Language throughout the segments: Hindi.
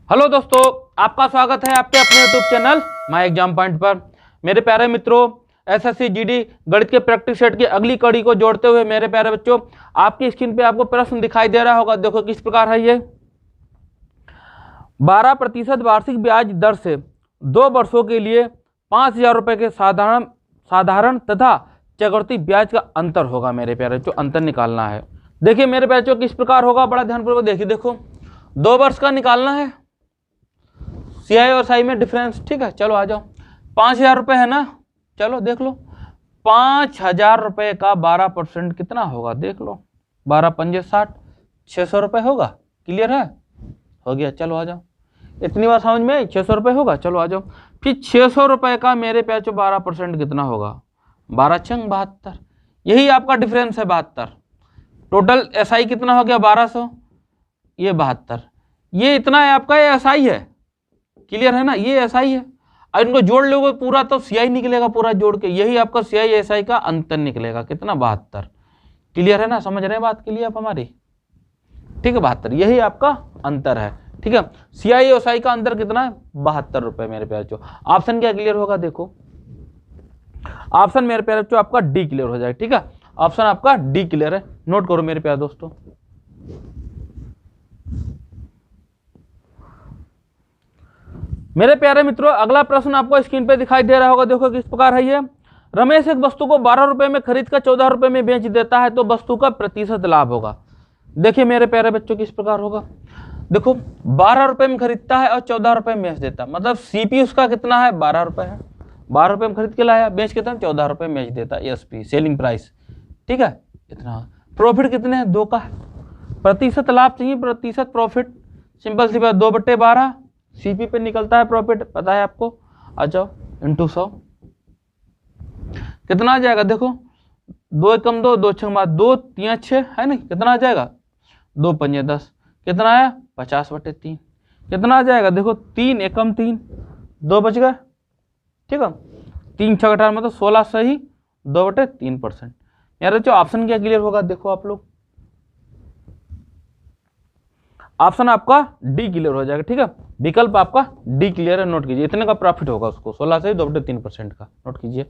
हेलो दोस्तों, आपका स्वागत है आपके अपने YouTube channel my exam point पर। मेरे प्यारे मित्रों, एसएससी जीडी गणित के प्रैक्टिस सेट की अगली कड़ी को जोड़ते हुए मेरे प्यारे बच्चों, आपकी स्क्रीन पे आपको प्रश्न दिखाई दे रहा होगा। देखो किस प्रकार है ये। 12% वार्षिक ब्याज दर से 2 वर्षों के लिए 5,000 रुपए के साधारण तथा चक्रवृद्धि ब्याज का अंतर होगा। मेरे प्यारे बच्चों, अंतर निकालना है। देखिए मेरे प्यारे बच्चों, किस प्रकार होगा, बड़ा ध्यानपूर्वक देखिए। देखो 2 वर्ष का निकालना है, सीआई और साई में डिफरेंस, ठीक है। चलो आ जाओ, 5,000 रुपए है ना, चलो देख लो। 5,000 रुपए का 12% कितना होगा, देख लो। 12 पंजे 60, 600 रुपए होगा। क्लियर है, हो गया। चलो आ जाओ, इतनी बार समझ में आई, 600 रुपए होगा। चलो आ जाओ, फिर 600 रुपए का मेरे पैचो 12% कितना होगा, 12 छंग 72। यही आपका डिफरेंस है 72। टोटल एसआई कितना हो गया 1200, ये 72। ये इतना है आपका, ये एसआई है। क्लियर है ना, ये एसआई है। और इनको जोड़ लोगे पूरा तो सीआई निकलेगा पूरा जोड़ के। यही आपका सीआई एसआई का अंतर निकलेगा, कितना 72। क्लियर है ना, समझ रहे हैं बात के लिए आप हमारी, ठीक है। 72 यही आपका अंतर है, ठीक है। सीआई और एसआई का अंतर कितना है, 72 रुपए। मेरे प्यारे बच्चों, ऑप्शन क्या क्लियर होगा, देखो ऑप्शन मेरे प्यारे बच्चों आपका डी क्लियर हो जाएगा, ठीक है। ऑप्शन आपका डी क्लियर है, नोट करो मेरे प्यारे दोस्तों। मेरे प्यारे मित्रों, अगला प्रश्न आपको स्क्रीन पे दिखाई दे रहा होगा। देखो किस प्रकार है ये। रमेश एक वस्तु को 12 रुपए में खरीद कर 14 रुपए में बेच देता है तो वस्तु का प्रतिशत लाभ होगा। देखिए मेरे प्यारे बच्चों, किस प्रकार होगा। देखो 12 रुपए में खरीदता है और 14 रुपए में बेच देता है, मतलब सीपी उसका कितना है, 12 रुपए है। 12 रुपए में खरीद के लाया, बेच कितना, 14 रुपए में बेच देता है, एसपी सेलिंग प्राइस, ठीक है। इतना प्रॉफिट कितने हैं, 2 का है। प्रतिशत लाभ चाहिए, प्रतिशत प्रॉफिट, सिंपल सी बात, 2/12 सीपी पे निकलता है प्रॉफिट, पता है आपको। आ जाओ, इंटू 100 कितना आ जाएगा, देखो 2 एकम 2, 2 छंग 2, 3 6 है ना, कितना आ जाएगा, 2 पंजे 10, कितना आया 50/3। कितना आ जाएगा, देखो 3 एकम 3, 2 बच गए, ठीक है। 3 6 18 मतलब 16 सही 2/3%। यार जो ऑप्शन क्या क्लियर होगा, देखो आप लोग, ऑप्शन आपका डी क्लियर हो जाएगा, ठीक है। विकल्प आपका डी क्लियर है, नोट कीजिए। इतने का प्रॉफिट होगा उसको, 16 से 2/3% का, नोट कीजिए।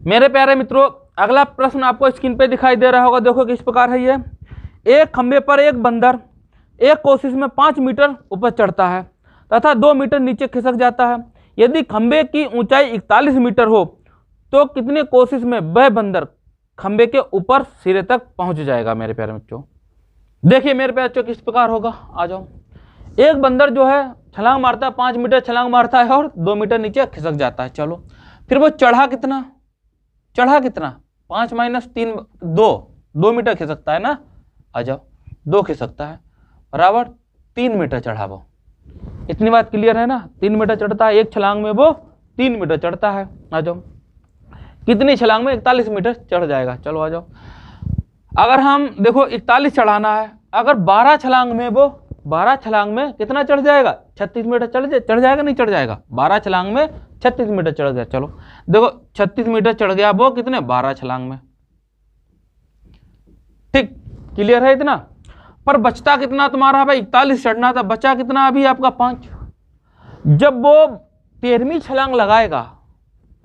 मेरे प्यारे मित्रों, अगला प्रश्न आपको स्क्रीन पे दिखाई दे रहा होगा। देखो किस प्रकार है ये। एक खंबे पर एक बंदर एक कोशिश में 5 मीटर ऊपर चढ़ता है तथा 2 मीटर नीचे खिसक जाता है। यदि खंबे की ऊंचाई 41 मीटर हो तो कितने कोशिश में वह बंदर खंबे के ऊपर सिरे तक पहुंच जाएगा। मेरे प्यारे बच्चों, देखिए मेरे प्यारे बच्चों, किस प्रकार होगा, आ जाओ। एक बंदर जो है छलांग मारता है, 5 मीटर छलांग मारता है और 2 मीटर नीचे खिसक जाता है। चलो फिर वो चढ़ा कितना, 5 - 3 2 मीटर खिसकता है ना, आ जाओ 2 खिसकता है बराबर 3 मीटर चढ़ा वो। इतनी बात क्लियर है ना, 3 मीटर चढ़ता है, एक छलांग में वो 3 मीटर चढ़ता है। आ जाओ, कितनी छलांग में, 41 मीटर चढ़ जाएगा। चलो आ जाओ, अगर हम देखो 41 चढ़ाना है, अगर 12 छलांग में वो 12 छलांग में कितना चढ़ जाएगा, 36 मीटर चढ़ जाएगा, नहीं चढ़ जाएगा, 12 छलांग में 36 मीटर चढ़ गया। चलो देखो 36 मीटर चढ़ गया वो कितने, 12 छलांग में, ठीक। क्लियर है इतना। पर बचता कितना तुम्हारा भाई, 41 चढ़ना था, बचा कितना अभी आपका 5। जब वो 13वीं छलांग लगाएगा,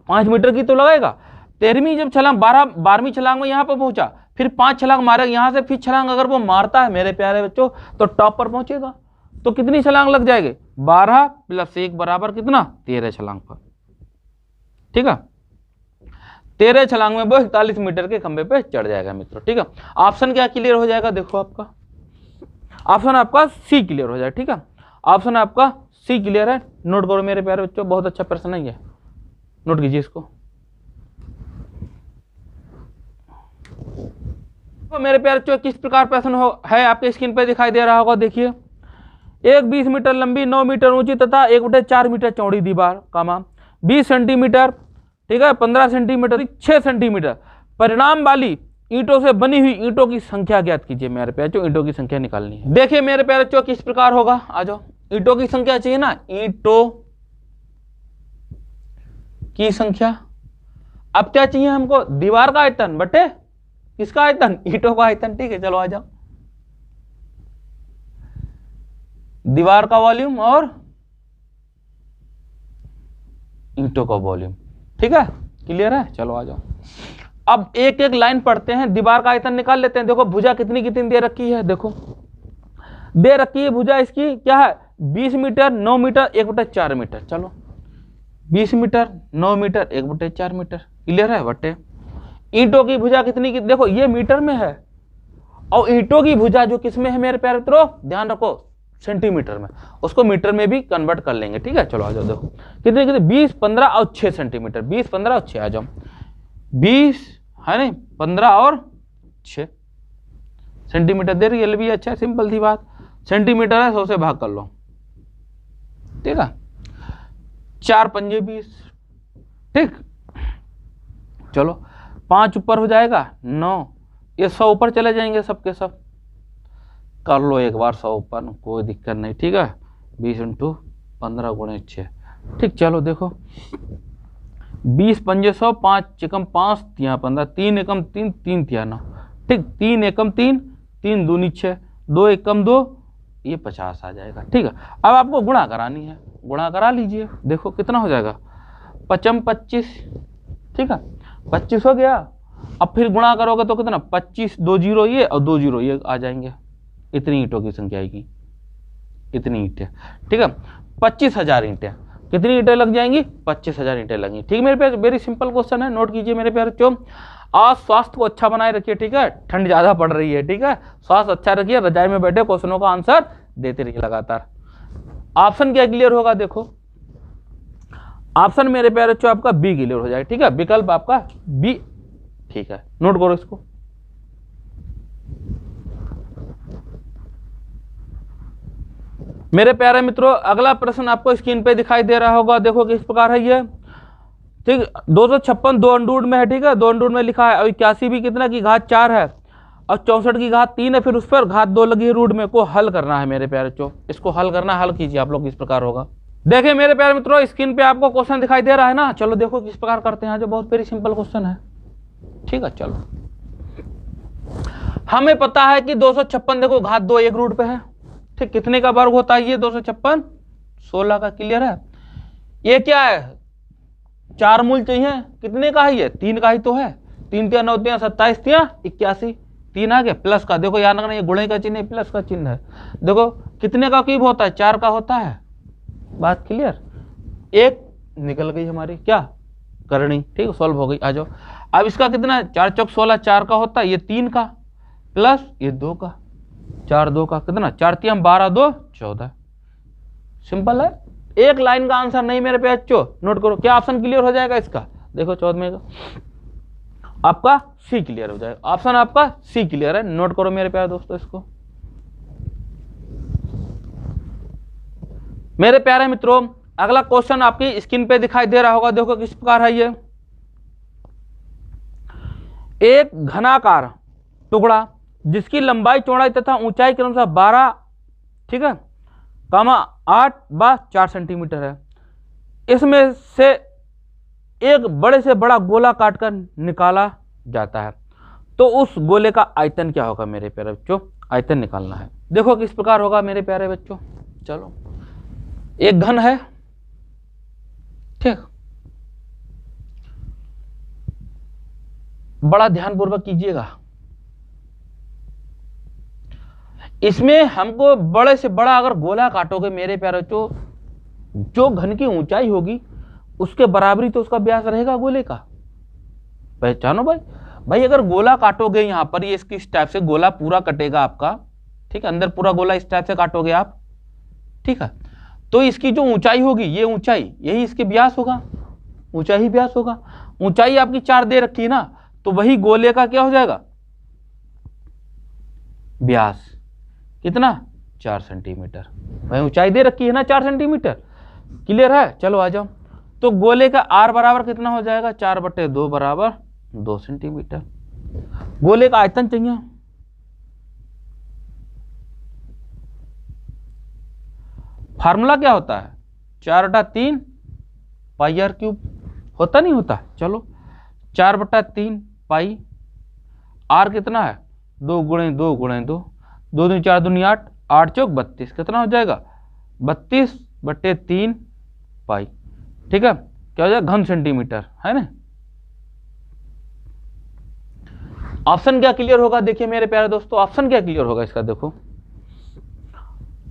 5 मीटर की तो लगाएगा, 13वीं जब छलांग 12वीं छलांग में यहाँ पर पहुंचा, फिर 5 छलांग मारेगा यहाँ से, फिर छलांग अगर वो मारता है मेरे प्यारे बच्चों तो टॉप पर पहुंचेगा। तो कितनी छलांग लग जाएगी, 12 + 1 बराबर कितना, 13 छलांग पर, ठीक है। 13 छलांग में वो 41 मीटर के खंबे पे चढ़ जाएगा मित्रों, ठीक है। ऑप्शन क्या क्लियर हो जाएगा, देखो आपका ऑप्शन आपका सी क्लियर हो जाएगा, ठीक है। ऑप्शन आपका सी क्लियर है, नोट करो मेरे प्यारे बच्चों, बहुत अच्छा प्रश्न है ये, नोट कीजिए इसको। तो मेरे प्यारे बच्चों, किस प्रकार प्रश्न है आपके स्क्रीन पे दिखाई दे रहा होगा। देखिए, एक 20 मीटर लंबी 9 मीटर ऊंची तथा 1/4 मीटर चौड़ी दीवार, 20 सेंटीमीटर, ठीक है, 15 सेंटीमीटर, 6 सेंटीमीटर परिणाम वाली ईंटों से बनी हुई ईंटों की संख्या ज्ञात कीजिए। मेरे प्यारे बच्चों, ईंटों की संख्या निकालनी है। देखिए मेरे प्यारे बच्चों, किस प्रकार होगा, आ जाओ। ईंटों की संख्या चाहिए ना, ईंटों की संख्या। अब क्या चाहिए हमको, दीवार का आयतन बटे किसका आयतन, ईंटों का आयतन, ठीक है। चलो आ जाओ, दीवार का वॉल्यूम और ईंटों का वॉल्यूम। ठीक है, क्लियर है? चलो आ जाओ, अब एक एक लाइन पढ़ते हैं, दीवार का आयतन निकाल लेते हैं। देखो भुजा कितनी कितनी दे रखी है, देखो दे रखी है भुजा इसकी क्या है, 20 मीटर, 9 मीटर, 1/4 मीटर। चलो 20 मीटर, 9 मीटर, 1/4 मीटर, क्लियर है? बटे ईंटों की भुजा कितनी की, देखो ये मीटर में है, और ईंटों की भुजा जो किसमें है मेरे प्यारे मित्रों, ध्यान रखो सेंटीमीटर में, उसको मीटर में भी कन्वर्ट कर लेंगे। ठीक है, चलो आ जाओ, देखो कितने कितने, 20, 15 और 6 सेंटीमीटर, 20, 15 और 6, आ जाओ 20 है नहीं, 15 और 6 सेंटीमीटर दे रही है, भी अच्छा है, सिंपल सी बात, सेंटीमीटर है, 100 से भाग कर लो। ठीक है, 4 पंजे 20। ठीक, चलो 5 ऊपर हो जाएगा 9, ये 100 ऊपर चले जाएंगे सबके सब, कर लो एक बार 100 ऊपर, कोई दिक्कत नहीं। ठीक है, 20 × 15 × 6। ठीक, चलो देखो 20 पंजे 100, 5 एकम 5 तिया 15, 3 एकम 3, 3 तिया 9। ठीक, 3 एकम 3, 3 दूनी 6, 2 एकम 2, ये 50 आ जाएगा। ठीक है, अब आपको गुणा करानी है, गुणा करा लीजिए, देखो कितना हो जाएगा, 5 25। ठीक है, 25 हो गया, अब फिर गुणा करोगे तो कितना, 25, 2 0 ये और 2 0 ये आ जाएंगे, इतनी ईंटों की संख्या आएगी, इतनी ईंटें। ठीक है, 25,000 ईंटें, कितनी ईंटें लग जाएंगी, 25,000 ईंटें लगेंगी। ठीक, मेरे प्यारे, वेरी सिंपल क्वेश्चन है, नोट कीजिए मेरे प्यारे बच्चों। आज स्वास्थ्य को अच्छा बनाए रखिए, ठीक है, ठंड ज्यादा पड़ रही है, ठीक है, स्वास्थ्य अच्छा रखिए, रजाई में बैठे क्वेश्चनों का आंसर देते रहिए लगातार। ऑप्शन क्या क्लियर होगा, देखो ऑप्शन मेरे प्यारे बच्चों आपका बी क्लियर हो जाएगा। ठीक है, विकल्प आपका बी। ठीक है, नोट करो इसको। मेरे प्यारे मित्रों, अगला प्रश्न आपको स्क्रीन पे दिखाई दे रहा होगा, देखो किस प्रकार है ये। ठीक, 256 दो अंडूड में है, ठीक है, 2 अंडूड में लिखा है, और 81 भी कितना की घात 4 है, और 64 की घात 3 है, फिर उस पर घात 2 लगी है रूट में, को हल करना है मेरे प्यारे बच्चों, इसको हल करना, हल कीजिए आप लोग, इस प्रकार होगा। देखिए मेरे प्यारे मित्रों, स्क्रीन पे आपको क्वेश्चन दिखाई दे रहा है ना, चलो देखो किस प्रकार करते हैं, जो बहुत वेरी सिंपल क्वेश्चन है। ठीक है, चलो हमें पता है कि 256 देखो घात 2 एक रूट पे है। ठीक, कितने का वर्ग होता है ये 256, 16 का, क्लियर है? ये क्या है, 4 मूल चाहिए, कितने का है ये, 3 का ही तो है, 3 तिया 9 तिया 27 तिया 81, 3 आ गया, प्लस का, देखो याद रखना ये गुणे का चिन्ह है, प्लस का चिन्ह है। देखो कितने का क्यूब होता है, 4 का होता है, बात क्लियर, एक निकल गई हमारी क्या करनी। ठीक, सॉल्व हो गई, आ जाओ। अब इसका कितना है, 4 चौक 16, 4 का होता है, ये 3 का, प्लस ये 2 का, 4 2 का कितना, 4 3 12 2 14। सिंपल है, एक लाइन का आंसर नहीं मेरे पे बच्चों, नोट करो। क्या ऑप्शन क्लियर हो जाएगा इसका, देखो 14वें का आपका सी क्लियर हो जाएगा, ऑप्शन आपका सी क्लियर है, नोट करो मेरे प्यारे दोस्तों इसको। मेरे प्यारे मित्रों, अगला क्वेश्चन आपकी स्क्रीन पे दिखाई दे रहा होगा, देखो किस प्रकार है ये। एक घनाकार टुकड़ा जिसकी लंबाई चौड़ाई तथा ऊंचाई के अनुसार 12, ठीक है, 8 व 4 सेंटीमीटर है, इसमें से एक बड़े से बड़ा गोला काटकर निकाला जाता है, तो उस गोले का आयतन क्या होगा मेरे प्यारे बच्चों, आयतन निकालना है। देखो किस प्रकार होगा मेरे प्यारे बच्चों, चलो एक घन है, ठीक, बड़ा ध्यानपूर्वक कीजिएगा, इसमें हमको बड़े से बड़ा अगर गोला काटोगे मेरे प्यारे बच्चों, जो घन की ऊंचाई होगी उसके बराबरी तो उसका व्यास रहेगा गोले का, पहचानो भाई। भाई अगर गोला काटोगे यहां पर, ये इसकी इस टाइप से गोला पूरा कटेगा आपका, ठीक है, अंदर पूरा गोला इस टाइप से काटोगे आप, ठीक है, तो इसकी जो ऊंचाई होगी, ये ऊंचाई यही इसके व्यास होगा, ऊंचाई ही व्यास होगा। ऊंचाई आपकी 4 दे रखी है ना, तो वही गोले का क्या हो जाएगा, व्यास कितना, 4 सेंटीमीटर। भाई ऊंचाई दे रखी है ना 4 सेंटीमीटर, क्लियर है? चलो आ जाओ, तो गोले का आर बराबर कितना हो जाएगा, 4/2 बराबर 2 सेंटीमीटर। गोले का आयतन चाहिए, फार्मूला क्या होता है, 4/3 पाई आर क्यूब, होता नहीं होता, चलो 4/3 पाई, आर कितना है, 2 × 2 × 2, 2 दूनी 4 दूनी 8, 8 चौक 32, कितना हो जाएगा 32/3 पाई, ठीक है, क्या हो जाएगा, घन सेंटीमीटर, है ना। ऑप्शन क्या क्लियर होगा, देखिए मेरे प्यारे दोस्तों, ऑप्शन क्या क्लियर होगा इसका, देखो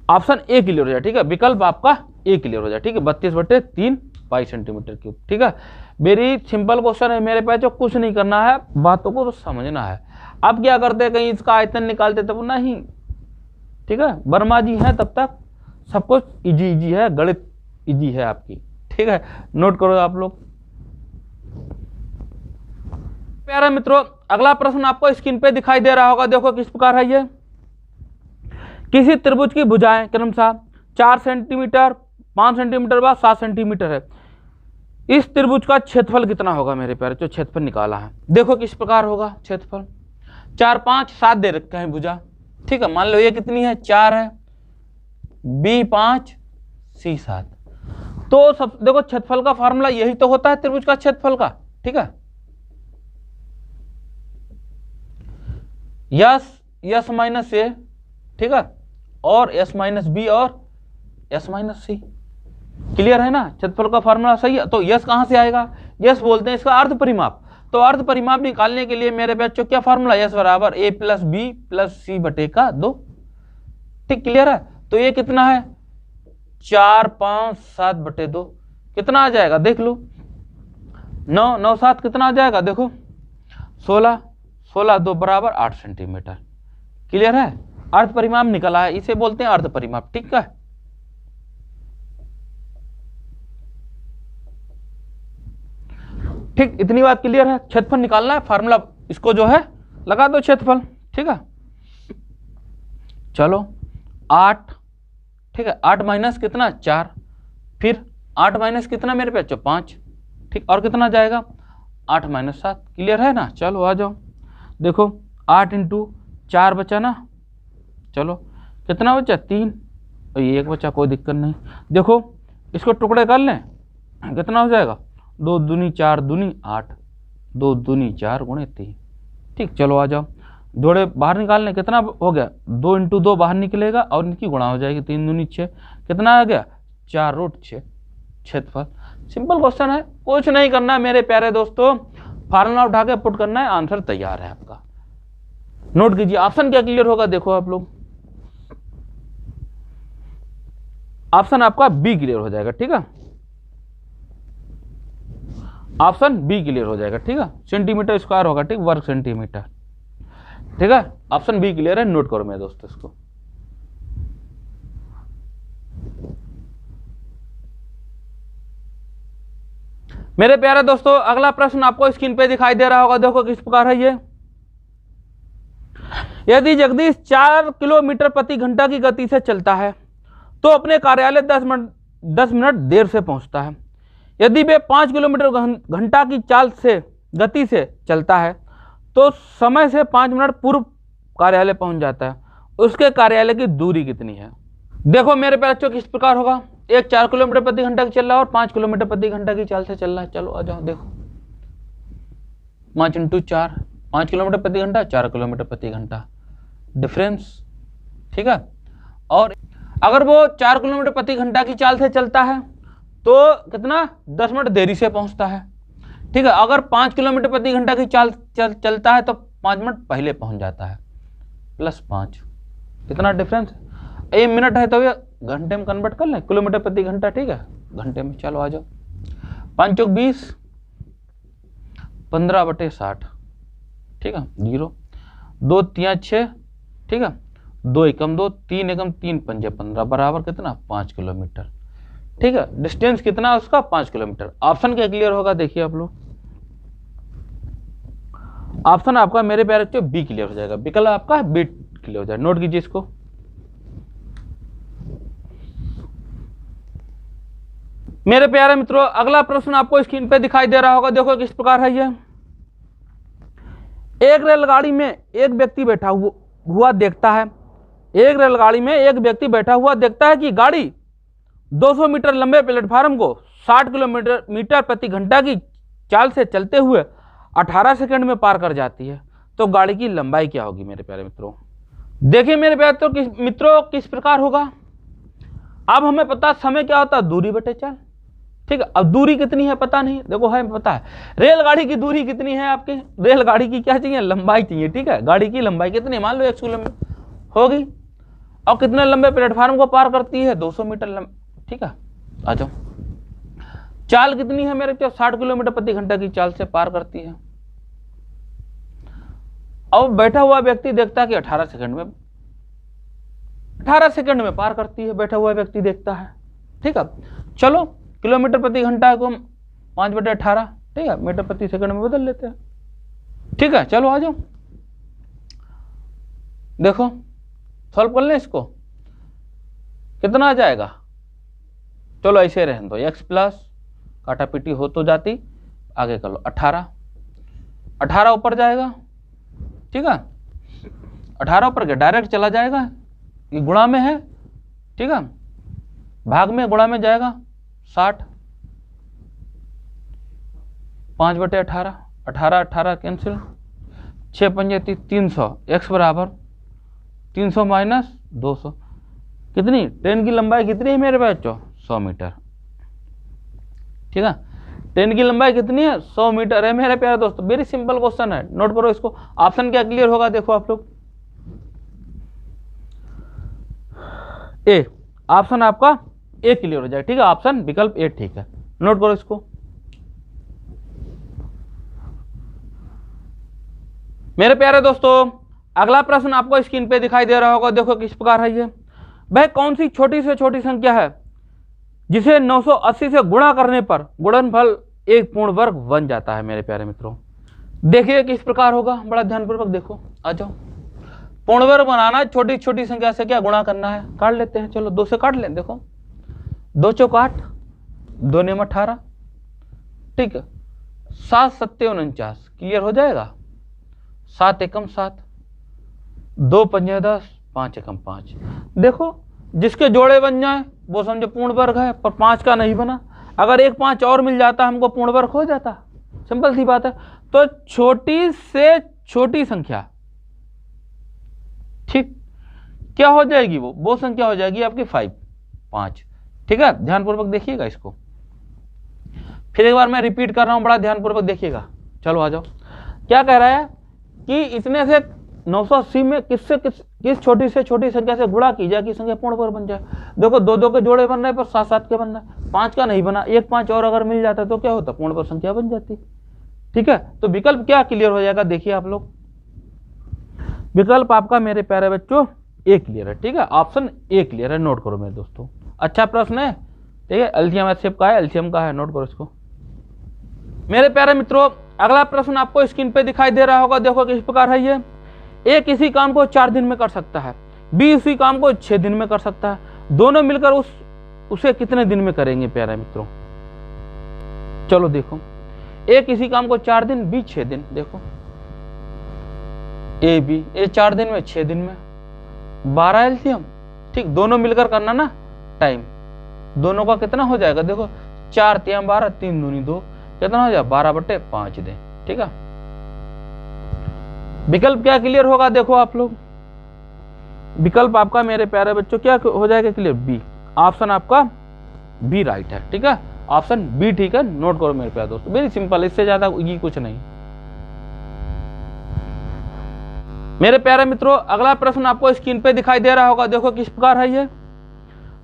ऑप्शन ए क्लियर हो जाए, ठीक है, विकल्प आपका ए क्लियर हो जाए, ठीक है, 32/3 पाई सेंटीमीटर क्यूब, ठीक है। वेरी सिंपल क्वेश्चन है मेरे पास, जो कुछ नहीं करना है, बातों को तो समझना है। अब क्या करते हैं, कहीं इसका आयतन निकालते तब नहीं, ठीक है, वर्मा जी हैं तब तक सब कुछ इजी है, गणित इजी है आपकी, ठीक है, नोट करो आप लोग। प्यारे मित्रों, अगला प्रश्न आपको स्क्रीन पे दिखाई दे रहा होगा, देखो किस प्रकार है ये। किसी त्रिभुज की भुजाएं क्रमशः 4 सेंटीमीटर, 5 सेंटीमीटर व 7 सेंटीमीटर है। इस त्रिभुज का क्षेत्रफल कितना होगा मेरे प्यारे, जो क्षेत्रफल निकाला है, देखो किस प्रकार होगा क्षेत्रफल। 4, 5, 7 दे रखे हैं भुजा, ठीक है, मान लो ये कितनी है, 4 है, B5 C7। तो सब देखो क्षेत्रफल का फार्मूला यही तो होता है त्रिभुज का क्षेत्रफल का, ठीक है, यस माइनस ए, ठीक है, और एस माइनस बी और एस माइनस सी, क्लियर है ना, क्षेत्रफल का फार्मूला सही है। तो यस कहां से आएगा, यस बोलते हैं इसका अर्ध परिमाप। तो अर्ध परिमाप निकालने के लिए मेरे बच्चों क्या फार्मूला, यस बराबर ए प्लस बी प्लस सी बटे का 2, ठीक, क्लियर है। तो ये कितना है, 4, 5, 7/2, कितना आ जाएगा देख लो, 9, 9, 7 कितना आ जाएगा, देखो 16, 16, 2 बराबर 8 सेंटीमीटर, क्लियर है। अर्ध परिमाप निकला है, इसे बोलते हैं अर्ध परिमाप, ठीक है। ठीक, इतनी बात क्लियर है। क्षेत्रफल निकालना है, फार्मूला इसको जो है लगा दो क्षेत्रफल, ठीक है। चलो 8, ठीक है, 8 माइनस कितना 4, फिर 8 माइनस कितना मेरे पे 5, ठीक, और कितना जाएगा 8 माइनस 7, क्लियर है ना। चलो आ जाओ, देखो 8 × 4 बचा ना, चलो कितना बचा 3, और ये 1 बचा, कोई दिक्कत नहीं। देखो इसको टुकड़े कर लें, कितना हो जाएगा, 2 दूनी 4 दूनी 8, 2 दूनी 4 × 3, ठीक। चलो आ जाओ, जोड़े बाहर निकालने, कितना हो गया, 2 × 2 बाहर निकलेगा और इनकी गुणा हो जाएगी, 3 दूनी 6, कितना आ गया 4√6 क्षेत्रफल। सिंपल क्वेश्चन है, कुछ नहीं करना मेरे प्यारे दोस्तों, फार्मूला उठा के पुट करना है, आंसर तैयार है आपका। नोट कीजिए, ऑप्शन क्या क्लियर होगा, देखो आप लोग, ऑप्शन आपका बी क्लियर हो जाएगा, ठीक है, ऑप्शन बी क्लियर हो जाएगा, ठीक है, सेंटीमीटर स्क्वायर होगा, ठीक, वर्ग सेंटीमीटर, ठीक है, ऑप्शन बी क्लियर है, नोट करो मेरे दोस्तों इसको। मेरे प्यारे दोस्तों, अगला प्रश्न आपको स्क्रीन पे दिखाई दे रहा होगा, देखो किस प्रकार है ये। यदि जगदीश 4 किलोमीटर प्रति घंटा की गति से चलता है तो अपने कार्यालय 10 मिनट देर से पहुंचता है। यदि वे 5 किलोमीटर घंटा की चाल से गति से चलता है तो समय से 5 मिनट पूर्व कार्यालय पहुंच जाता है, उसके कार्यालय की दूरी कितनी है। देखो मेरे प्यारे बच्चों, किस प्रकार होगा, एक 4 किलोमीटर प्रति घंटा की चल रहा है और 5 किलोमीटर प्रति घंटा की चाल से चल रहा है। चलो आ जाओ, देखो 5 × 4, 5 किलोमीटर प्रति घंटा, 4 किलोमीटर प्रति घंटा, डिफरेंस, ठीक है। और अगर वो 4 किलोमीटर प्रति घंटा की चाल से चलता है तो कितना 10 मिनट देरी से पहुंचता है, ठीक है। अगर 5 किलोमीटर प्रति घंटा की चाल चलता है तो 5 मिनट पहले पहुंच जाता है, +5, कितना डिफरेंस है। 1 मिनट है तो ये घंटे में कन्वर्ट कर लें, किलोमीटर प्रति घंटा, ठीक है, घंटे में। चलो आ जाओ, 5 × 20, 15/60, ठीक है, 0, 2 × 3 = 6, ठीक है, 2 × 2 3 × 3 = 5 15 बराबर कितना 5 किलोमीटर, ठीक है। डिस्टेंस कितना है उसका 5 किलोमीटर। ऑप्शन क्या क्लियर होगा, देखिए आप लोग, ऑप्शन आपका मेरे प्यारे बच्चों बी क्लियर हो जाएगा, विकल्प आपका बी क्लियर हो जाएगा। नोट कीजिए इसको। मेरे प्यारे मित्रों, अगला प्रश्न आपको स्क्रीन पे दिखाई दे रहा होगा, देखो किस प्रकार है ये। एक रेलगाड़ी में एक व्यक्ति बैठा हुआ देखता है, एक रेलगाड़ी में एक व्यक्ति बैठा हुआ देखता है कि गाड़ी 200 मीटर लंबे प्लेटफार्म को 60 किलोमीटर प्रति घंटा की चाल से चलते हुए 18 सेकंड में पार कर जाती है, तो गाड़ी की लंबाई क्या होगी मेरे प्यारे मित्रों। देखिए मेरे प्यारे मित्रों, किस प्रकार होगा। अब हमें पता समय क्या होता है, दूरी बटे चाल। ठीक है, अब दूरी कितनी है पता नहीं, देखो है पता है। रेलगाड़ी की दूरी कितनी है आपकी, रेलगाड़ी की क्या चाहिए, लंबाई चाहिए। ठीक है, गाड़ी की लंबाई कितनी, मान लो 100 किलोमीटर होगी, और कितने लंबे प्लेटफार्म को पार करती है, 200 मीटर लंबे। ठीक है, आ जाओ। चाल कितनी है मेरे, 60 किलोमीटर प्रति घंटा की चाल से पार करती है। अब बैठा हुआ व्यक्ति देखता है कि 18 सेकंड में पार करती है, बैठा हुआ व्यक्ति देखता है। ठीक है, चलो किलोमीटर प्रति घंटा को हम 5/18, ठीक है, मीटर प्रति सेकंड में बदल लेते हैं। ठीक है, चलो आ जाओ, देखो सॉल्व कर लें इसको, कितना आ जाएगा। चलो ऐसे रहने दो, x प्लस काटा पीटी हो तो जाती, आगे कर लो 18 ऊपर जाएगा। ठीक है, 18 ऊपर के डायरेक्ट चला जाएगा, ये गुणा में है। ठीक है, भाग में गुणा में जाएगा 60, 5/18, 18 कैंसिल, 6 पंजे 300, x बराबर 300 माइनस 200, कितनी, ट्रेन की लंबाई कितनी है मेरे बच्चों, 100 मीटर। ठीक है, ट्रेन की लंबाई कितनी है, 100 मीटर है मेरे प्यारे दोस्तों। वेरी सिंपल क्वेश्चन है, नोट करो इसको। ऑप्शन क्या क्लियर होगा, देखो आप लोग, ए ऑप्शन आपका ए क्लियर हो जाए। ठीक है, ऑप्शन विकल्प ए ठीक है, नोट करो इसको। मेरे प्यारे दोस्तों अगला प्रश्न आपको स्क्रीन पे दिखाई दे रहा होगा, देखो किस प्रकार है ये। वह कौन सी छोटी से छोटी संख्या है जिसे 980 से गुणा करने पर गुणनफल एक पूर्ण वर्ग बन जाता है। मेरे प्यारे मित्रों देखिए किस प्रकार होगा, बड़ा ध्यानपूर्वक देखो, आ जाओ। पूर्ण वर्ग बनाना, छोटी छोटी संख्या से क्या गुणा करना है, काट लेते हैं। चलो 2 से काट लें, देखो 2 चौक 8, 2 नियम 18। ठीक है, 7 सत्ते 49 क्लियर हो जाएगा। 7 एकम 7, 2 पंजे 10, 5 एकम 5। देखो जिसके जोड़े बन जाए वो समझो पूर्ण वर्ग है, पर 5 का नहीं बना। अगर एक 5 और मिल जाता हमको पूर्ण वर्ग हो जाता, सिंपल सी बात है। तो छोटी से छोटी संख्या, ठीक, क्या हो जाएगी, वो संख्या हो जाएगी आपकी 5। ठीक है, ध्यानपूर्वक देखिएगा इसको, फिर एक बार मैं रिपीट कर रहा हूं, बड़ा ध्यानपूर्वक देखिएगा। चलो आ जाओ, क्या कह रहा है कि इतने से 980 में किस छोटी से छोटी संख्या से गुणा की जाए कि संख्या पूर्ण वर्ग बन जाए। देखो 2 के जोड़े बन रहे पर 7 के बन रहे, 5 का नहीं बना, एक 5 और अगर मिल जाता तो क्या होता, पूर्ण वर्ग संख्या बन जाती। ठीक है, तो विकल्प क्या क्लियर हो जाएगा, देखिए आप लोग, विकल्प आपका मेरे प्यारे बच्चों ए क्लियर है। ठीक है, ऑप्शन ए क्लियर है, नोट करो मेरे दोस्तों। अच्छा प्रश्न है, ठीक है, एलसीएम एचसीएफ का है, एलसीएम का है, नोट करो इसको। मेरे प्यारे मित्रों अगला प्रश्न आपको स्क्रीन पे दिखाई दे रहा होगा, देखो किस प्रकार है ये। ए किसी काम को 4 दिन में कर सकता है, बी उसी काम को 6 दिन में कर सकता है, दोनों मिलकर उसे कितने दिन में करेंगे प्यारे मित्रों। चलो देखो, ए किसी काम को 4 दिन, बी 6 दिन। देखो ए बी, ए 4 दिन में, 6 दिन में, 12 एलसीएम। ठीक, दोनों मिलकर करना ना, टाइम दोनों का कितना हो जाएगा, देखो 4 3 12, 3 दूनी 2, कितना हो जाएगा 12/5 दे। ठीक है, विकल्प क्या क्लियर होगा, देखो आप लोग, विकल्प आपका मेरे प्यारे बच्चों क्या हो जाएगा क्लियर, बी। ऑप्शन आपका बी राइट है। ठीक है, ऑप्शन बी ठीक है, नोट करो मेरे प्यारे दोस्तों, वेरी सिंपल, इससे ज्यादा ये कुछ नहीं। मेरे प्यारे मित्रों अगला प्रश्न आपको स्क्रीन पे दिखाई दे रहा होगा, देखो किस प्रकार है ये।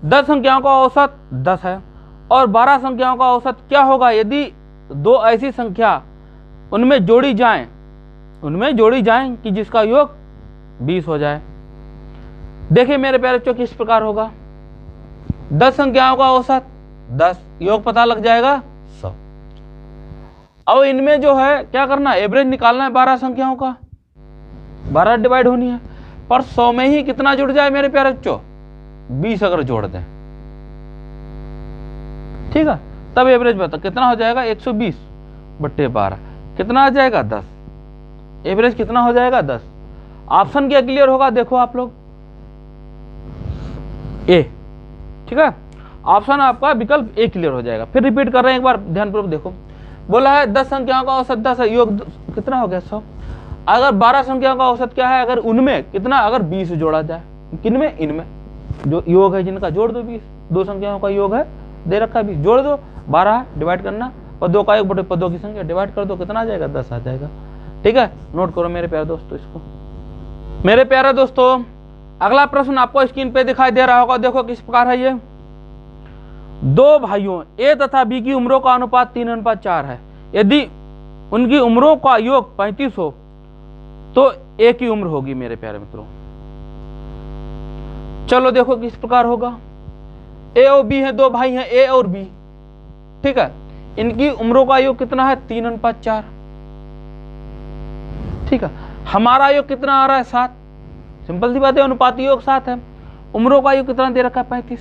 10 संख्याओं का औसत 10 है और 12 संख्याओं का औसत क्या होगा यदि 2 ऐसी संख्या उनमें जोड़ी जाएं कि जिसका योग 20 हो जाए। देखिए मेरे प्यारे बच्चों किस प्रकार होगा, 10 संख्याओं का औसत 10, योग पता लग जाएगा 100। अब इनमें जो है क्या करना, एवरेज निकालना है 12 संख्याओं का, 12 डिवाइड होनी है, पर 100 में ही कितना जुड़ जाए मेरे प्यारे बच्चों, 20 अगर जोड़ दें, ठीक है, तब एवरेज बता कितना हो जाएगा, 120/12 कितना आ जाएगा 10, एवरेज कितना हो जाएगा 10। ऑप्शन क्या क्लियर होगा, देखो आप लोग, ए। ठीक है, ऑप्शन आपका विकल्प ए क्लियर हो जाएगा। फिर रिपीट कर रहे हैं एक बार, ध्यानपूर्वक देखो। बोला है 10 संख्याओं का औसत 10 है, योग कितना हो गया 100। अगर 12 संख्याओं का औसत क्या है, अगर उनमें कितना, अगर 20 जोड़ा जाए, किनमें, इनमें जो योग है जिनका, जोड़ दो 20, दो संख्याओं का योग है, दे रखा है 20, जोड़ दो 12 डिवाइड करना, पदों का योग बटे पदों की संख्या डिवाइड कर दो, कितना आ जाएगा 10 आ जाएगा। ठीक है, नोट करो मेरे प्यारे दोस्तों इसको। मेरे प्यारे दोस्तों अगला प्रश्न आपको स्क्रीन पे दिखाई दे रहा होगा, देखो किस प्रकार है ये। दो भाइयों ए तथा बी की उम्रों का अनुपात 3:4 है। यदि उनकी उम्रों का योग 35 हो तो ए की उम्र होगी मेरे प्यारे मित्रों। चलो देखो किस प्रकार होगा। ए और बी है, दो भाई हैं ए और बी, ठीक है। इनकी उम्रों का योग कितना है 3:4, ठीक है। हमारा योग कितना आ रहा है 7, सिंपल सी बात है, अनुपाती योग 7 है। उम्रों का योग कितना दे रखा है 35,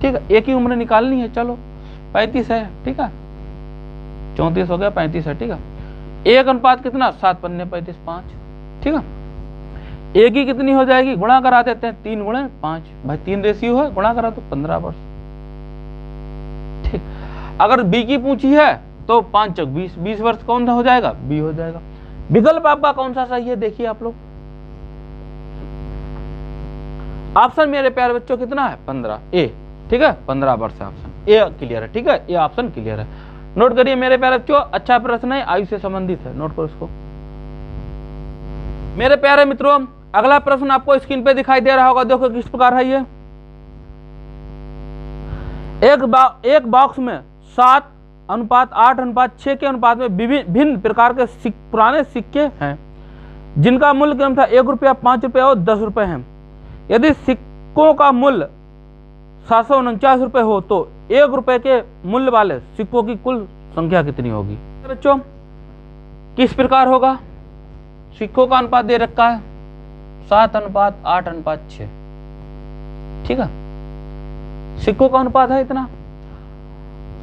ठीक है। एक ही उम्र निकालनी है, चलो 35 है, ठीक है। 34 हो गया, 35 है, ठीक है। एक अनुपात कितना 7 पन्ने 35 5, ठीक है। एक ही कितनी हो जाएगी, गुणा करा देते हैं, 3 गुणे 5, भाई 3 रेशियो है, गुणा करा तो 15 वर्ष, ठीक। अगर बी की पूछी है तो 5 चौक 20, 20 वर्ष कौन सा हो जाएगा, बी हो जाएगा। विकल्प आपका कौन सा सही है देखिए आप लोग। ऑप्शन मेरे प्यारे बच्चों कितना है 15, ए, ठीक है। 15 वर्ष है ऑप्शन ए क्लियर है, ठीक है। ये ऑप्शन क्लियर है, नोट करिए मेरे प्यारे बच्चों। अच्छा प्रश्न है, आयु से संबंधित है, नोट करो इसको। मेरे प्यारे मित्रों अगला प्रश्न आपको स्क्रीन पे दिखाई दे रहा होगा, देखो किस प्रकार है ये। एक बॉक्स में 7:8:6 के अनुपात में भिन्न प्रकार के पुराने सिक्के हैं जिनका मूल्य क्रमशः 1 रुपया, 5 रुपये और 10 रुपये है। यदि सिक्कों का मूल्य 749 रुपये हो तो 1 रुपये के मूल्य वाले सिक्कों की कुल संख्या कितनी होगी। बच्चों किस प्रकार होगा, सिक्कों का अनुपात दे रखा है 7:8:6, ठीक है। सिक्कों का अनुपात है इतना।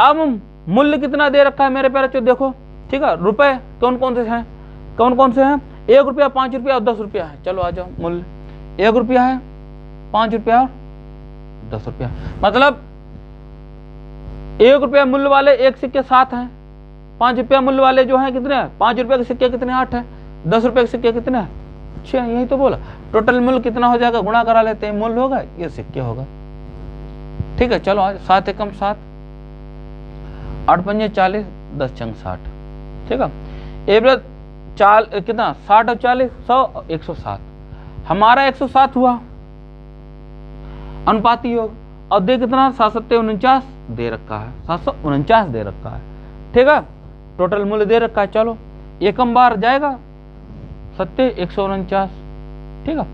अब मूल्य कितना दे रखा है मेरे प्यारे बच्चों, देखो, ठीक है। रुपए कौन कौन से हैं, 1 रुपया, 5 रुपया और 10 रुपया है। चलो आ जाओ, मूल्य 1 रुपया है, 5 रुपया और 10 रुपया, मतलब 1 रुपया मूल्य वाले एक सिक्के 7 हैं, 5 रुपया मूल्य वाले जो हैं कितने हैं, 5 रुपये के सिक्के कितने 8 हैं, 10 रुपये के सिक्के कितने हैं 6, यही तो बोला। टोटल मूल्य कितना हो जाएगा, गुणा करा लेते हैं, मूल्य होगा ये सिक्के होगा, ठीक है। चलो आज 7 एकम 7, 8 पंजे 40, 10 छंग 60, ठीक है। एवरेज कितना 60 और 40 100 107, हमारा 107 हुआ अनुपाती योग। और दे कितना 749 दे रखा है, 749 दे रखा है, ठीक है। टोटल मूल्य दे रखा है, चलो एकम बार जाएगा 7 149, ठीक है।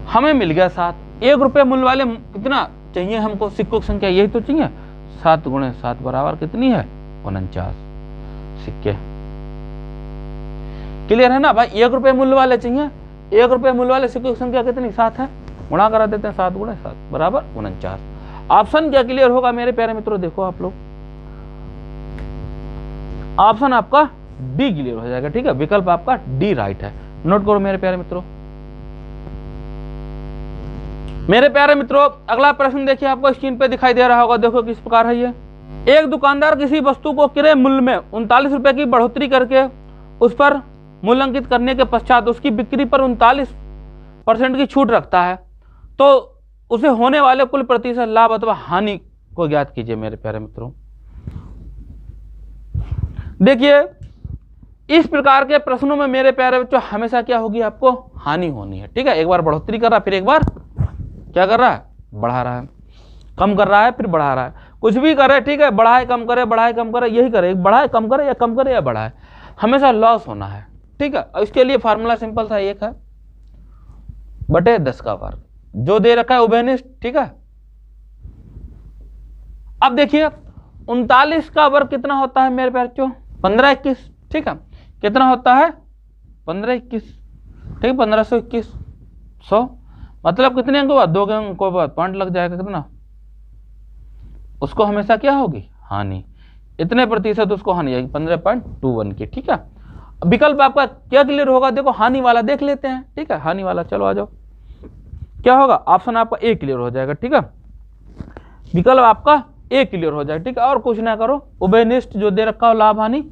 हमें मिल गया 7। 1 रुपये मूल्य वाले कितना चाहिए हमको, सिक्कों की संख्या यही तो चाहिए, 7 गुणे 7 बराबर कितनी है 49 सिक्के। क्लियर है ना भाई। 1 रुपये मूल्य वाले चाहिए, 1 रुपये मूल्य वाले सिक्कों की संख्या कितनी 7 है, गुणा करा देते हैं 7 गुणे 7 बराबर 49। ऑप्शन क्या क्लियर होगा मेरे प्यारे मित्रों, देखो आप लोग, ऑप्शन आपका डी क्लियर हो जाएगा, ठीक है। विकल्प आपका डी राइट है, नोट करो मेरे प्यारे मित्रों। मेरे प्यारे मित्रों अगला प्रश्न देखिए, आपको स्क्रीन पे दिखाई दे रहा होगा, देखो किस प्रकार है ये। एक दुकानदार किसी वस्तु को क्रय मूल्य में 39 रुपए की बढ़ोतरी करके उस पर मूल्यांकित करने के पश्चात उसकी बिक्री पर 39% की छूट रखता है, तो उसे होने वाले कुल प्रतिशत लाभ अथवा हानि को ज्ञात कीजिए मेरे प्यारे मित्रों। देखिए इस प्रकार के प्रश्नों में मेरे प्यारे बच्चों हमेशा क्या होगी, आपको हानि होनी है, ठीक है। एक बार बढ़ोतरी कर रहा है, फिर एक बार क्या कर रहा है, बढ़ा रहा है, कम कर रहा है, फिर बढ़ा रहा है, कुछ भी करे, ठीक है। बढ़ाए कम करे, बढ़ाए कम करे, यही करे, बढ़ाए कम करे या कम करे या बढ़ाए, हमेशा लॉस होना है, ठीक है। इसके लिए फार्मूला सिंपल सा, 1 है बटे 10 का वर्ग, जो दे रखा है उभयनिष्ठ, ठीक है। अब देखिए 39 का वर्ग कितना होता है मेरे प्यारे बच्चों, 1521, ठीक है। कितना होता है 1521, ठीक है। 1521 100, मतलब कितने अंकों बाद, 2 अंकों बाद पॉइंट लग जाएगा, कितना, उसको हमेशा क्या होगी, हानि, इतने प्रतिशत उसको हानि आएगी 15.21 की, ठीक है। विकल्प आपका क्या क्लियर होगा, देखो हानि वाला देख लेते हैं, ठीक है। हानि वाला, चलो आ जाओ, क्या होगा, ऑप्शन आपका ए क्लियर हो जाएगा, ठीक है। विकल्प आपका ए क्लियर हो जाएगा, ठीक है। और कुछ ना करो, उभयनिष्ठ जो दे रखा हो लाभ हानि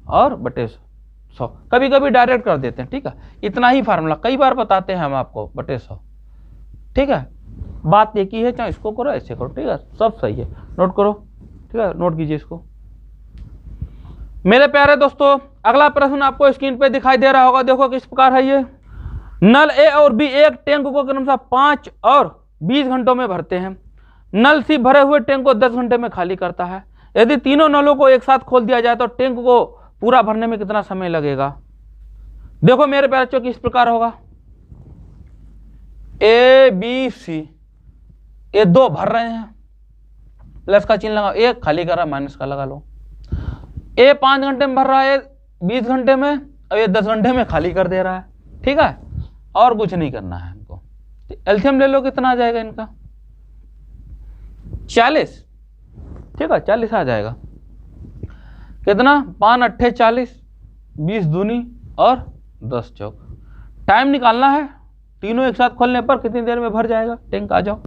और बटे 100, कभी कभी डायरेक्ट कर देते हैं, ठीक है। इतना ही फार्मूला, कई बार बताते हैं हम आपको, बटे 100, ठीक है। बात एक ही है, चाहे इसको करो ऐसे करो, ठीक है, सब सही है, नोट करो, ठीक है, नोट कीजिए इसको। मेरे प्यारे दोस्तों, अगला प्रश्न आपको स्क्रीन पे दिखाई दे रहा होगा, देखो किस प्रकार है ये। नल ए और बी एक टैंक को क्रमशः 5 और 20 घंटों में भरते हैं। नल सी भरे हुए टैंक को 10 घंटे में खाली करता है। यदि तीनों नलों को एक साथ खोल दिया जाए तो टैंक को पूरा भरने में कितना समय लगेगा। देखो मेरे प्यारे बच्चों किस प्रकार होगा, ए बी सी, ये 2 भर रहे हैं, प्लस का चिन्ह लगाओ, एक खाली कर रहा है, माइनस का लगा लो। ए 5 घंटे में भर रहा है, 20 घंटे में, और ये 10 घंटे में खाली कर दे रहा है, ठीक है, और कुछ नहीं करना है हमको। एलसीएम ले लो, कितना आ जाएगा इनका, 40, ठीक है, 40 आ जाएगा। कितना, 5 अट्ठे 40, 20 दूनी और 10 चौक। टाइम निकालना है, तीनों एक साथ खोलने पर कितनी देर में भर जाएगा टैंक, आ जाओ।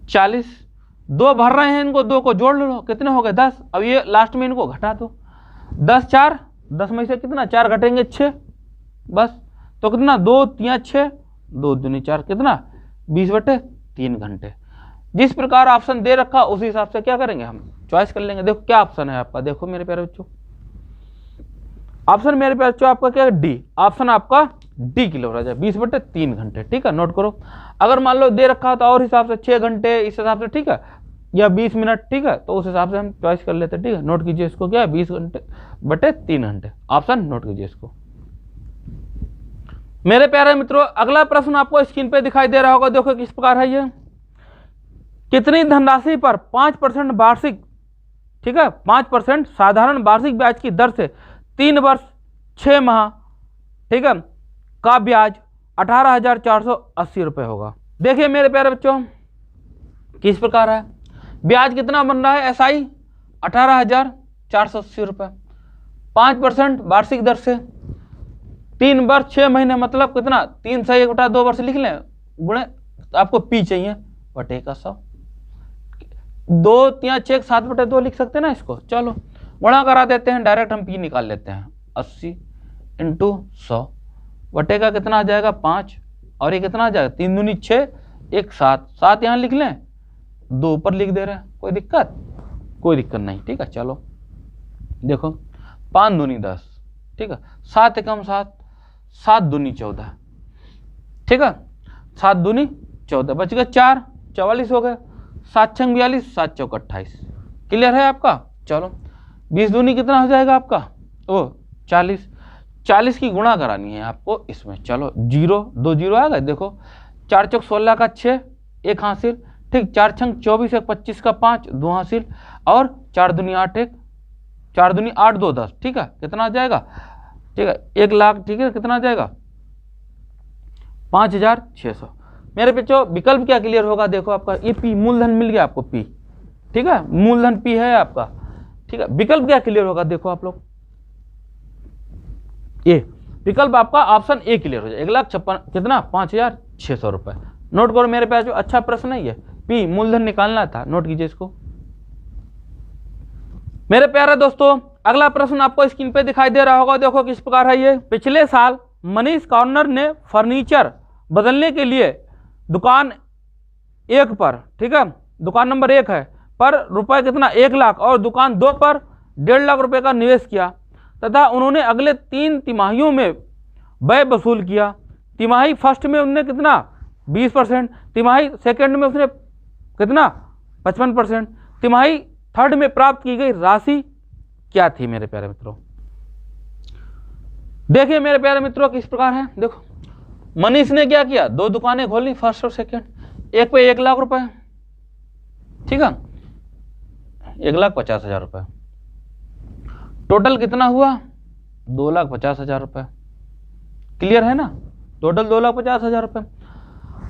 40, 2 भर रहे हैं, इनको 2 को जोड़ लो, कितने हो गए 10। अब ये लास्ट में इनको घटा दो, 10 4, 10 में से कितना 4 घटेंगे 6, बस, तो कितना 2 3 6, 2 दूनी 4, कितना 20/3 घंटे। जिस प्रकार ऑप्शन दे रखा उसी हिसाब से क्या करेंगे, हम चॉइस कर लेंगे। देखो क्या ऑप्शन है आपका, देखो मेरे प्यारे बच्चों, ऑप्शन मेरे प्यारे बच्चों आपका क्या है, डी, ऑप्शन आपका डी क्लियर हो जाए, 20/3 घंटे, ठीक है, नोट करो। अगर मान लो दे रखा तो और हिसाब से 6 घंटे इस हिसाब से, ठीक है, या 20 मिनट, ठीक है, तो उस हिसाब से हम चॉइस कर लेते हैं, ठीक है, नोट कीजिए इसको, क्या है 20/3 घंटे, ऑप्शन नोट कीजिए इसको। मेरे प्यारे मित्रों, अगला प्रश्न आपको स्क्रीन पे दिखाई दे रहा होगा, देखो किस प्रकार है ये। कितनी धनराशि पर 5% वार्षिक, ठीक है, 5% साधारण वार्षिक ब्याज की दर से 3 वर्ष 6 माह, ठीक है, का ब्याज 18,480 रुपये होगा। देखिए मेरे प्यारे बच्चों किस प्रकार है, ब्याज कितना बन रहा है, एसआई 18,480 रुपये, 5% वार्षिक दर से, 3 वर्ष 6 महीने, मतलब कितना, 3 से 1 बटा 2 वर्ष लिख लें, गुणे आपको पी चाहिए बटे का 100, 2 3 6 7/2 लिख सकते हैं ना इसको, चलो गुणा करा देते हैं, डायरेक्ट हम पी निकाल लेते हैं, 80 × 100 बटे का कितना आ जाएगा 5, और ये कितना आ जाएगा 3 दूनी 6, 1 7, 7 यहाँ लिख लें, 2 ऊपर लिख दे रहे हैं, कोई दिक्कत, कोई दिक्कत नहीं, ठीक है। चलो देखो 5 दूनी 10, ठीक है, 7 एकम 7, 7 दूनी 14, ठीक है, 7 दूनी 14, बच गए 4, 44 हो गए, 7 छंग 42, 7 चौक 28, क्लियर है आपका। चलो 20 दूनी कितना हो जाएगा आपका, ओ 40, 40 की गुणा करानी है आपको इसमें, चलो 0 2 0 आ गए, देखो 4 चौक 16 का 6, 1 हासिल, ठीक, 4 छंग 24, 1 25 का 5, 2 हासिल, और 4 दूनी 8, 1 4 दूनी 8 2 10, ठीक है, कितना आ जाएगा, ठीक है, 1 लाख, ठीक है, कितना आ जाएगा 5,600। मेरे बच्चों विकल्प क्या क्लियर होगा, देखो आपका ये पी, मूलधन मिल गया आपको पी, ठीक है, मूलधन पी है आपका, ठीक है, विकल्प क्या क्लियर होगा, देखो आप लोग, ये विकल्प आपका ऑप्शन ए क्लियर हो जाए, 1,56,000 कितना 5,600 रुपए। नोट करो मेरे पास, जो अच्छा प्रश्न है ये, पी मूलधन निकालना था, नोट कीजिए इसको। मेरे प्यारे दोस्तों, अगला प्रश्न आपको स्क्रीन पे दिखाई दे रहा होगा, देखो किस प्रकार है ये। पिछले साल मनीष कॉर्नर ने फर्नीचर बदलने के लिए दुकान 1 पर, ठीक है, दुकान नंबर 1 है, पर रुपए कितना 1 लाख और दुकान 2 पर 1.5 लाख रुपए का निवेश किया तथा उन्होंने अगले 3 तिमाहियों में व्यय वसूल किया। तिमाही फर्स्ट में उन्होंने कितना 20%, तिमाही सेकंड में उसने कितना 55%, तिमाही थर्ड में प्राप्त की गई राशि क्या थी मेरे प्यारे मित्रों। देखिए मेरे प्यारे मित्रों किस प्रकार है, देखो मनीष ने क्या किया, 2 दुकानें खोली, फर्स्ट और सेकंड, एक पे 1 लाख रुपए, ठीक है, 1,50,000 रुपए, टोटल कितना हुआ 2,50,000 रुपए, क्लियर है ना, टोटल 2,50,000 रुपए।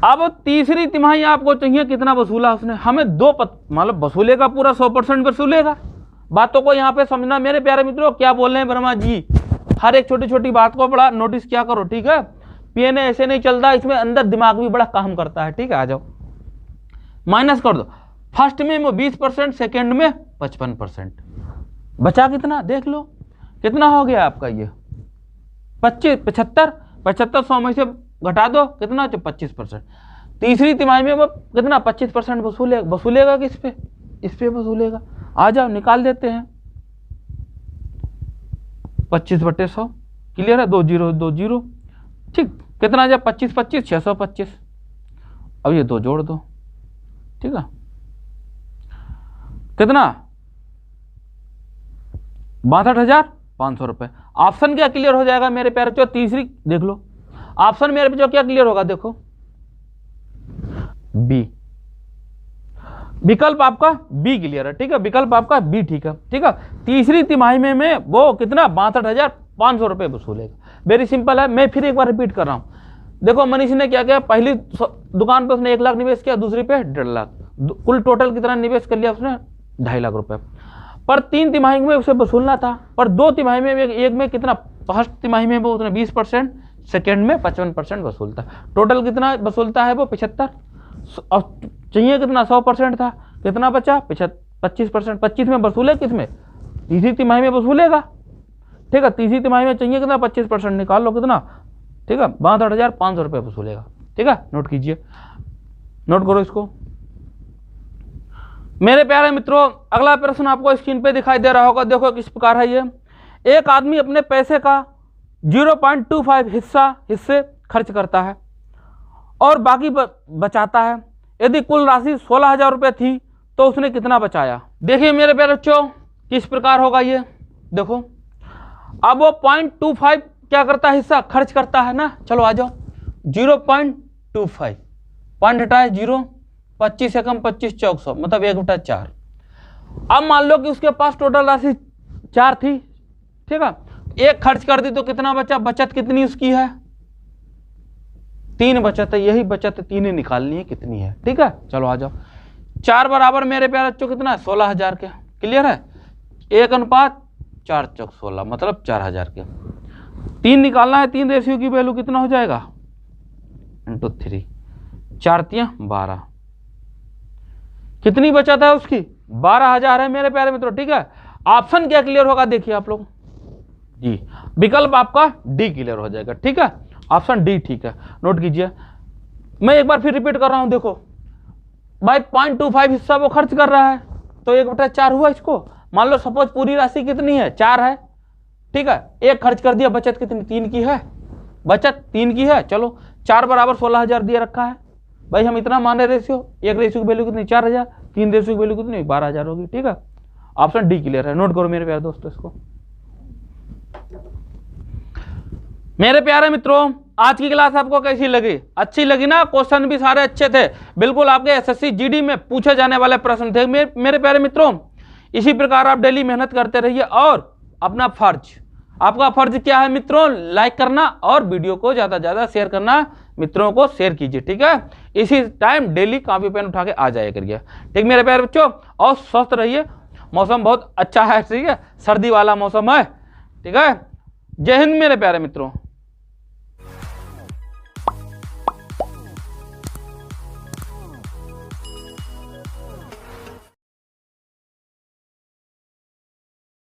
अब तीसरी तिमाही आपको चाहिए कितना वसूला उसने, हमें मतलब वसूलेगा पूरा 100% वसूलेगा। बातों को यहाँ पे समझना मेरे प्यारे मित्रों, क्या बोल रहे हैं वर्मा जी, हर एक छोटी छोटी बात को बड़ा नोटिस क्या करो, ठीक है, पीएनए ऐसे नहीं चलता, इसमें अंदर दिमाग भी बड़ा काम करता है, ठीक है। आ जाओ माइनस कर दो, फर्स्ट में 20%, सेकेंड में 55%, बचा कितना देख लो, कितना हो गया आपका ये 75 100 में से घटा दो कितना 25%, तीसरी तिमाही में वो कितना 25% वसूलेगा किस पे, इस पे वसूलेगा। आ जाओ निकाल देते हैं, 25/100 क्लियर है, 2020 ठीक, कितना आ जाए 25 625। अब ये 2 जोड़ दो, ठीक है, कितना 62,500 रुपये। ऑप्शन क्या क्लियर हो जाएगा मेरे प्यारे बच्चों, तीसरी देख लो ऑप्शन मेरे बच्चों क्या क्लियर होगा, देखो बी, विकल्प आपका बी क्लियर है, ठीक है, विकल्प आपका बी ठीक है, ठीक है। तीसरी तिमाही में वो कितना 62,500 रुपये वसूलेगा। वेरी सिंपल है, मैं फिर एक बार रिपीट कर रहा हूं। देखो मनीष ने क्या किया, पहली दुकान पे उसने 1 लाख निवेश किया, दूसरी पे 1.5 लाख, कुल टोटल कितना निवेश कर लिया उसने 2.5 लाख रुपए। पर 3 तिमाही में उसे वसूलना था, पर 2 तिमाही में एक में कितना, फर्स्ट तिमाही में वो उसने 20%, सेकेंड में 55% वसूलता है। टोटल कितना वसूलता है वो 75, और चाहिए कितना 100% था, कितना बचा 25%। 25 में वसूले किसमें, तीसरी तिमाही में वसूलेगा, ठीक है। तीसरी तिमाही में चाहिए कितना 25%, निकाल लो कितना, ठीक है 62,500 रुपये वसूलेगा, ठीक है। नोट कीजिए, नोट करो इसको मेरे प्यारे मित्रों। अगला प्रश्न आपको स्क्रीन पे दिखाई दे रहा होगा, देखो किस प्रकार है ये। एक आदमी अपने पैसे का 0.25 हिस्से खर्च करता है और बाकी बचाता है। यदि कुल राशि 16,000 रुपये थी तो उसने कितना बचाया। देखिए मेरे प्यारे बच्चों किस प्रकार होगा ये, देखो अब वो 0.25 क्या करता है, हिस्सा खर्च करता है ना। चलो आ जाओ, 0.25 पॉइंट हटाए 0, 25 से कम 25 चौक 100 मतलब 1/4। अब मान लो कि उसके पास टोटल राशि 4 थी, ठीक है, 1 खर्च कर दी तो कितना बचा, बचत कितनी उसकी है 3 बचत है, यही बचत 3 ही निकालनी है कितनी है, ठीक है। चलो आ जाओ, 4 बराबर मेरे प्यारे बच्चों कितना है 16,000 के, क्लियर है, 1:4 चौक 16 मतलब 4,000 के। 3 निकालना है, 3 रेशियो की वैल्यू कितना हो जाएगा × 3, 4 × 12, कितनी बचत है उसकी 12,000 है मेरे प्यारे मित्रों, ठीक है। ऑप्शन क्या क्लियर होगा देखिए आप लोग जी, विकल्प आपका डी क्लियर हो जाएगा, ठीक है, ऑप्शन डी ठीक है। नोट कीजिए, मैं एक बार फिर रिपीट कर रहा हूं, देखो भाई 0.25 हिस्सा वो खर्च कर रहा है तो 1/4 हुआ इसको। मान लो सपोज पूरी राशि कितनी है 4 है, ठीक है, 1 खर्च कर दिया, बचत कितनी 3 की है, बचत 3 की है। चलो 4 बराबर 16,000 दिया रखा है भाई, हम इतना मान रहे रेशियो, 1 रेशियो की वैल्यू कितनी 4,000, 3 रेशियो की वैल्यू कितनी 12,000 होगी, ठीक है। ऑप्शन डी क्लियर है, नोट करो मेरे प्यारे दोस्तों इसको। मेरे प्यारे मित्रों आज की क्लास आपको कैसी लगी, अच्छी लगी ना, क्वेश्चन भी सारे अच्छे थे, बिल्कुल आपके एसएससी जीडी में पूछे जाने वाले प्रश्न थे मेरे प्यारे मित्रों। इसी प्रकार आप डेली मेहनत करते रहिए और अपना फर्ज, आपका फर्ज क्या है मित्रों, लाइक करना और वीडियो को ज्यादा से ज्यादा शेयर करना, मित्रों को शेयर कीजिए, ठीक है। इसी टाइम डेली कॉपी पेन उठा के आ जाया करिए, ठीक मेरे प्यारे बच्चों, और स्वस्थ रहिए। मौसम बहुत अच्छा है, ठीक है, सर्दी वाला मौसम है, ठीक है। जय हिंद मेरे प्यारे मित्रों।